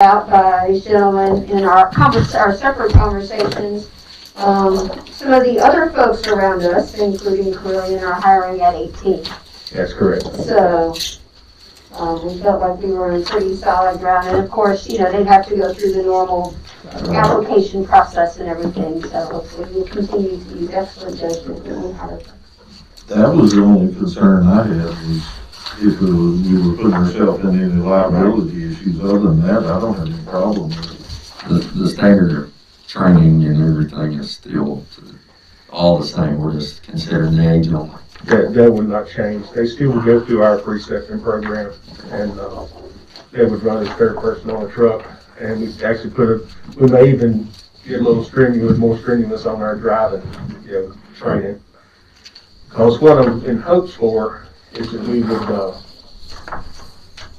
out by gentlemen in our separate conversations. Some of the other folks around us, including Carillion, are hiring at 18. That's correct. So we felt like we were in pretty solid ground. And of course, you know, they'd have to go through the normal application process and everything. So hopefully we'll continue to use excellent judgment when we hire them. That was the only concern I had, was if we were putting ourselves in any liability issues. Other than that, I don't have any problem with it. The standard of training and everything is still all the same. We're just considering the age only. That would not change. They still would go through our precepting program, and they would run as third person on a truck. And we actually we may even get a little more strenuous on our driving, training. Because what I'm in hopes for is that we would, a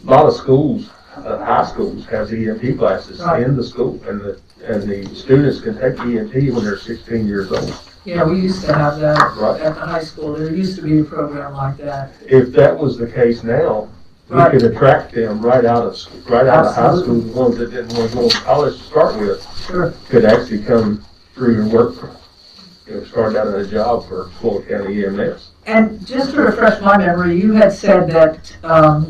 lot of schools, high schools, have EMT classes in the school, and the students can take EMT when they're 16 years old. Yeah, we used to have that at the high school. There used to be a program like that. If that was the case now, we could attract them right out of high school. The ones that didn't want to go to college to start with could actually come through and work, start out at a job for Floyd County EMS. And just to refresh my memory, you had said that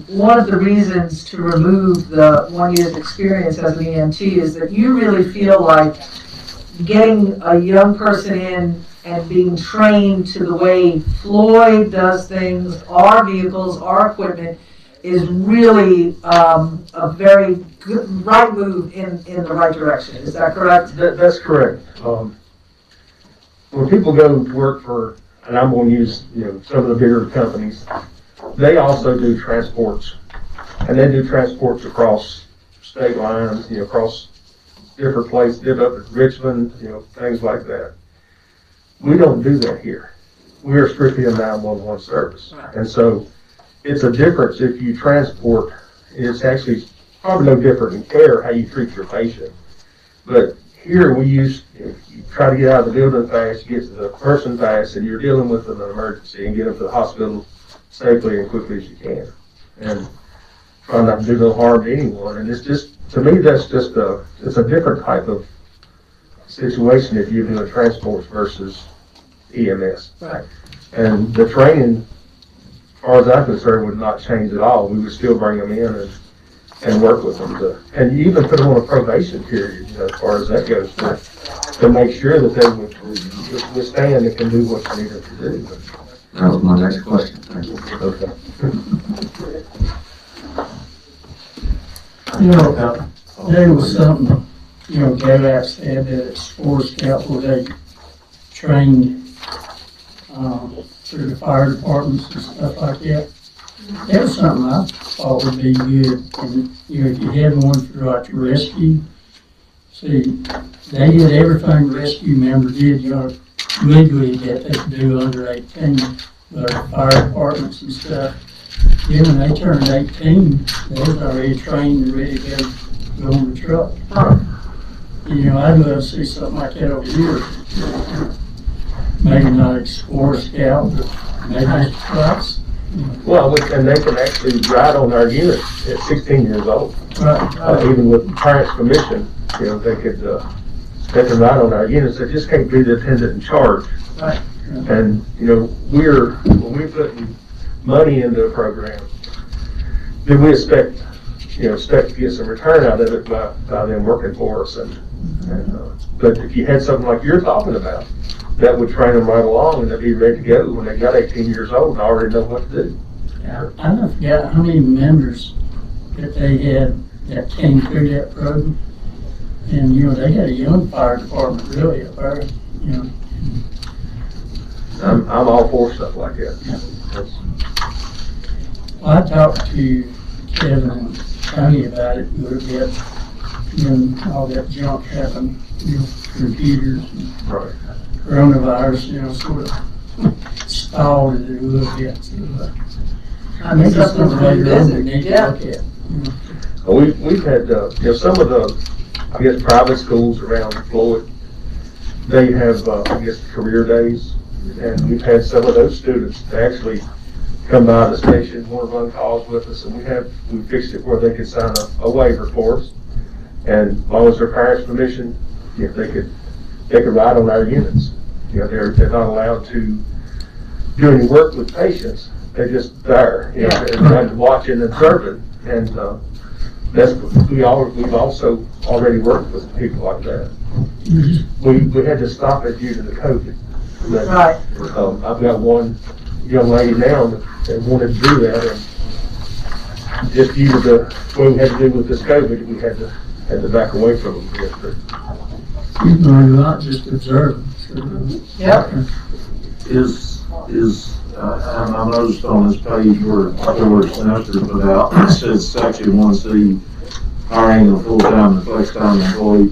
one of the reasons to remove the 1 year's experience as an EMT is that you really feel like getting a young person in and being trained to the way Floyd does things, our vehicles, our equipment, is really a very good, right move in the right direction. Is that correct? That's correct. When people go to work for, and I'm going to use some of the bigger companies, they also do transports, and they do transports across state lines, across different places, up at Richmond, things like that. We don't do that here. We are strictly a 911 service, and so it's a difference if you transport. It's actually probably no different in care how you treat your patient, but here we you try to get out of the building fast, you get to the person fast, and you're dealing with an emergency and get them to the hospital safely and quickly as you can, and try not to do no harm to anyone. And it's just, to me, that's just it's a different type of situation if you're doing transports versus EMS. Right. And the training, as far as I'm concerned, would not change at all. We would still bring them in and work with them and you even put them on a probation period, as far as that goes, to make sure that they would withstand and can do what you need them to do. That was my next question. Thank you. Okay. There was something, Gay said that at Sport Scout where they trained through the fire departments and stuff like that. That was something I thought would be good. And, if you had one for like rescue, see, they did everything rescue members did, legally that they could do under 18, but fire departments and stuff. Then when they turned 18, they was already trained and ready to go on the truck. I'd love to see something like that over here. Maybe not a Explorer Scout, but maybe just trucks. Well, and they can actually ride on our unit at 16 years old. Right. Even with parents' permission, they can ride on our units. They just can't be the attendant in charge. Right. And when we put money into a program, then we expect to get some return out of it by them working for us. But if you had something like you're talking about, that would train them right along and they'd be ready to go when they got 18 years old and already know what to do. Yeah, I don't forget how many members that they had that came through that program. And, they had a young fire department really up there, I'm all for stuff like that. Well, I talked to Kevin and Tony about it a little bit, when all that junk happened, computers and Right. coronavirus, sort of stalled it a little bit. So, I mean, that's something something to later on we revisit. need to Yeah. look at. We've had, some of the, private schools around Floyd, they have, career days, and we've had some of those students actually come by the station, want to run calls with us, and we fixed it where they could sign a waiver for us. And as long as their parents' permission, you know, they could ride on our units. You know, they're not allowed to do any work with patients. They're just there, you know, and watching and observing. And we've also already worked with people like that. We had to stop it due to the COVID. But, Right. I've got one young lady now that wanted to do that, and just due to what we had to do with this COVID, we had to back away from them. Yes, sir. You know, you're not just observing. So, Yep. I noticed on this page where George Nestor put out, it says section 1C, hiring a full-time and flex-time employee.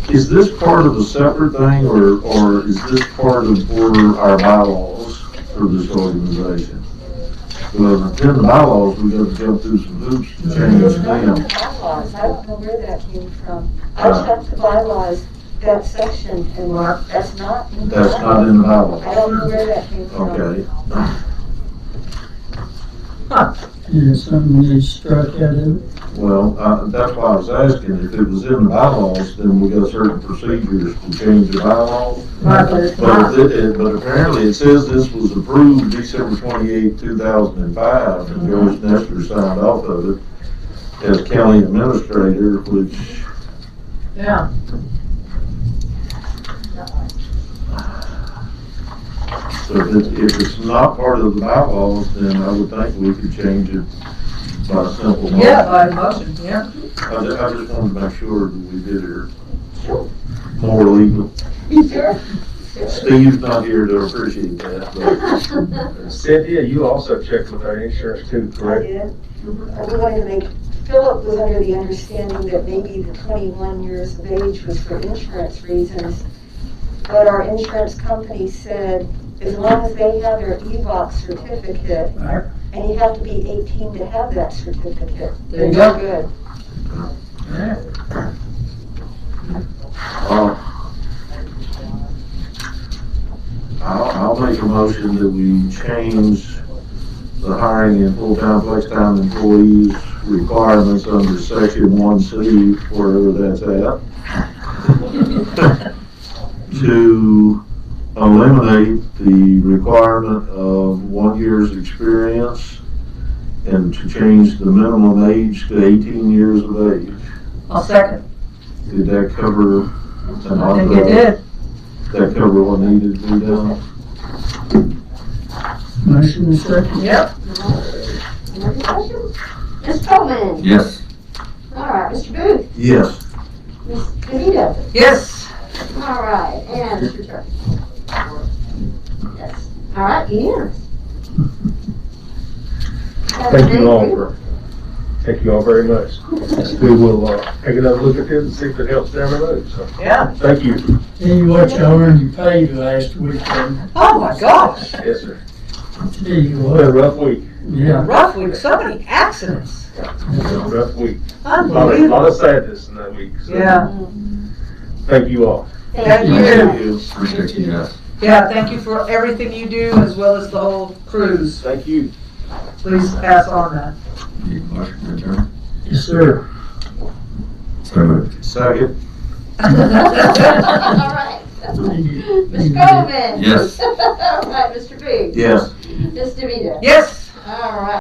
Is this part of a separate thing, or is this part of our bylaws for this organization? Well, in the bylaws, we got to jump through some hoops to change It's not in them. the bylaws. I don't know where that came from. I checked the bylaws, that section, and that's not in the bylaws. That's not in the bylaws. I don't know where that came from. Okay. yeah, something needs struck out of it. Well, that's why I was asking, if it was in the bylaws, then we got certain procedures to change the bylaws. Right, but it's not. But apparently it says this was approved December 28, 2005, and George Nestor signed off of it as county administrator, which, Yeah. so if it's not part of the bylaws, then I would think we could change it by a simple motion. Yeah, by motion, yeah. I just wanted to make sure that we did it more legal. Sure. Steve's not here to appreciate that, but Cynthia, you also checked with our insurance too, I correct? did. I wanted to make, Philip was under the understanding that maybe the 21 years of age was for insurance reasons. But our insurance company said, as long as they have their EVOC certificate, Right. and you have to be 18 to have that certificate, There you then go. you're good. Yeah. I'll make a motion that we change the hiring and full-time, flex-time employees requirements under section 1C, wherever that's at, to eliminate the requirement of 1 year's experience and to change the minimum age to 18 years of age. I'll second. Did that cover? I think it did. That cover what needed to be done? Motion and second. Yep. Any discussion? Ms. Coleman? Yes. All right, Mr. Booth? Yes. Ms. Benita? Yes. All right, and Mr. Turkey? Yes. All right, unanimous. Thank you all very much. We will take another look at this and see if it helps down the road, so, Yeah. thank you. Tell you what, y'all earned your pay last week, Oh my gosh. Yes, sir. tell you It's been a what, rough week, yeah. Rough week, so many accidents. rough week. A lot Unbelievable. of sadness in that week, so. Yeah. Thank you all. Thank you. Appreciate you guys. Yeah, thank you for everything you do as well as the whole cruise. Thank you. Please pass on that. Need a motion to adjourn? Yes, sir. So moved. Second. All right. Ms. Coleman? Yes. All right, Mr. Booth? Yes. Ms. DeVito? Yes. All right.